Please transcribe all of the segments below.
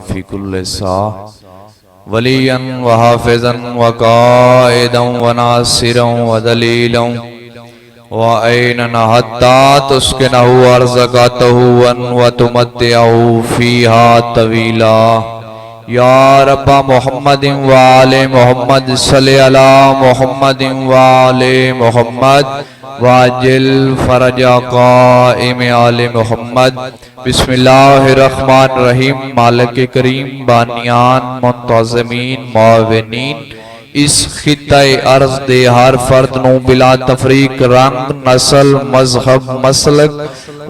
فی کل ساعة ولیا وحافظا وقائدا وناصرا ودلیلا وعینا حتی تسکنہ ارزقته وتمتعه فیہا طویلا یا رب محمد وآل محمد صلی علی محمد وآل محمد واجل فرج قائم آل محمد بسم اللہ الرحمن الرحیم مالک کریم بانیان منتظمین معاونین اس خطہ عرض دے ہر فرد نو بلا تفریق رنگ نسل مذہب مسلک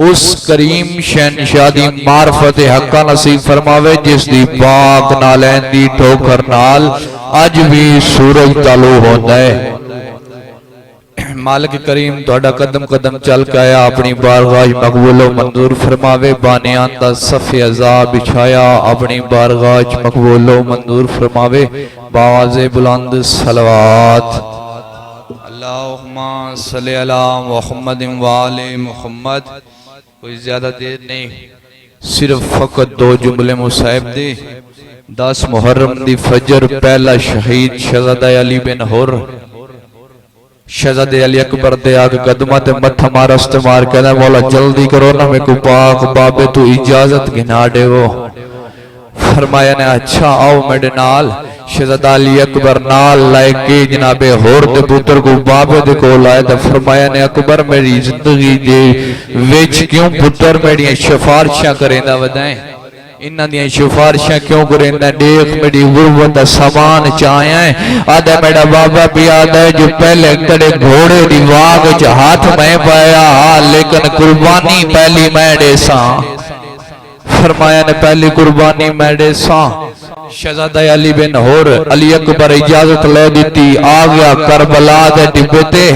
اس کریم شہنشاہ دی معرفت حقہ نصیب فرماوے جس دی پاک نالین دی ٹھوکر نال اج بھی سورج طلوع ہوتا ہے۔ مالک کریم تہاڈا قدم قدم چل کے آیا اپنی بارگاہ مقبول و منظور فرماوے بانیان دا صف عذاب بچھایا اپنی بارگاہ مقبول و منظور فرماوے باواز بلند صلوات اللہم صلی علی محمد وآل محمد۔ کوئی زیادہ دیر نہیں، صرف فقط 2 جملے مصاحب دے۔ 10 محرم دی فجر پہلا شہید شہزادہ علی بن حر شہزادہ علی اکبر دے آگے قدمت متھا مارست مار کہنا مولا جلدی کرو نا میں کو پاک بابے تو اجازت گھنا دے وہ۔ فرمایا نے اچھا آؤ میرے نال۔ شہزادہ علی اکبر نال لائے کے جناب حر دے پتر کو بابے دے کو لائے دے۔ فرمایا نے اکبر میری زندگی دے ویچ کیوں پتر میری شفارشاں کریں دا ودائیں، انہاں دیاں شفارشاں کیوں کریں دا دیکھ میری غربت سامان چاہیں آدھا میرا بابا بھی آدھا ہے جو پہلے کڑے گھوڑے دی واگ ہاتھ میں پایا لیکن قربانی پہلی میں دے ساں۔ فرمایا نے پہلی قربانی میں دے ساں۔ شہزادہ علی بن حر علی اکبر اجازت لے دیتی آگیا کربلا دے ڈبتے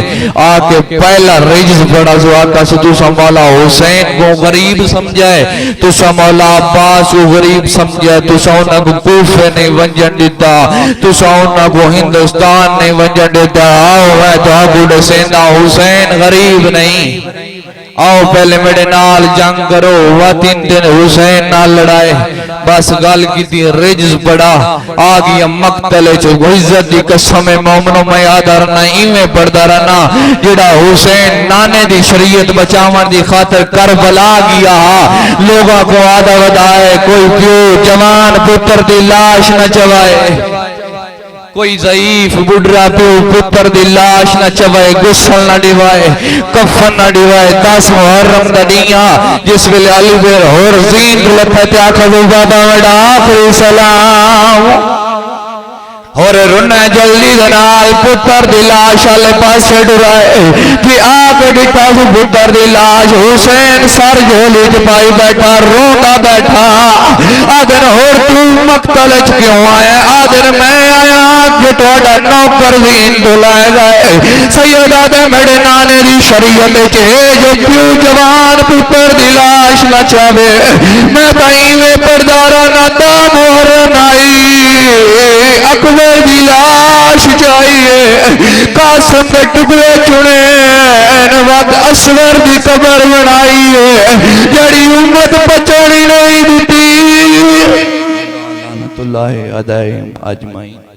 آکے پہلا رجز پڑا جو آقا سے تُسا مولا حسین کو غریب سمجھائے، تُسا مولا عباس کو غریب سمجھائے، تُسا انہا کو کوفے نہیں ونجن دیتا، تُسا انہا کو ہندوستان نہیں ونجن دیتا۔ آؤ ہے تو آگو سیندہ حسین غریب نہیں، آؤ پہلے میرے نال جنگ کرو۔ وہ 3 دن حسین نال لڑائے بس گال کی تھی رجز پڑا آگیا مقتل چھو عزت دی قسم مومنوں میں آدھا رہنا ایمیں پڑھدا رہنا جڑا حسین نانے دی شریعت بچاون دی خاطر کربلا گیا لوگوں کو آدھا ودائے کوئی پیو جوان پتر دی لاش نہ چوائے، کوئی ضعیف بڑھرا پیو پتر دی لاش نہ چوائے، گسل نہ ڈیوائے، کفن نہ ڈیوائے۔ 10 محرم دا دیاں جس ویلے علی بن حر زین لپتے آکھا دو بابا وڈا آخری سلام اور رنہ جلدی دنال پتر دی لاش آلے پاسے ڈرائے کہ آگے ڈٹا ہو پتر دی لاش حسین سر جھولی جپائی بیٹھا روتا بیٹھا آدھر حر تو مقتلج کیوں آئے آدھر میں آیا کہ توڑا نوکر زین دلائے گئے سیدہ دے میرے نانے دی شریعت چہے جو پیو جوان پتر دی لاش نہ چاہے میں تائیوے پردارہ نہ دام اور نائی اکبر دی لاش چاہیے قاسم کے ٹکڑے چنے وقت اسور دی قبر بنائیے جڑی امت پچھڑی نہیں دیتی۔ لعنت اللہ علیہم اجمعین۔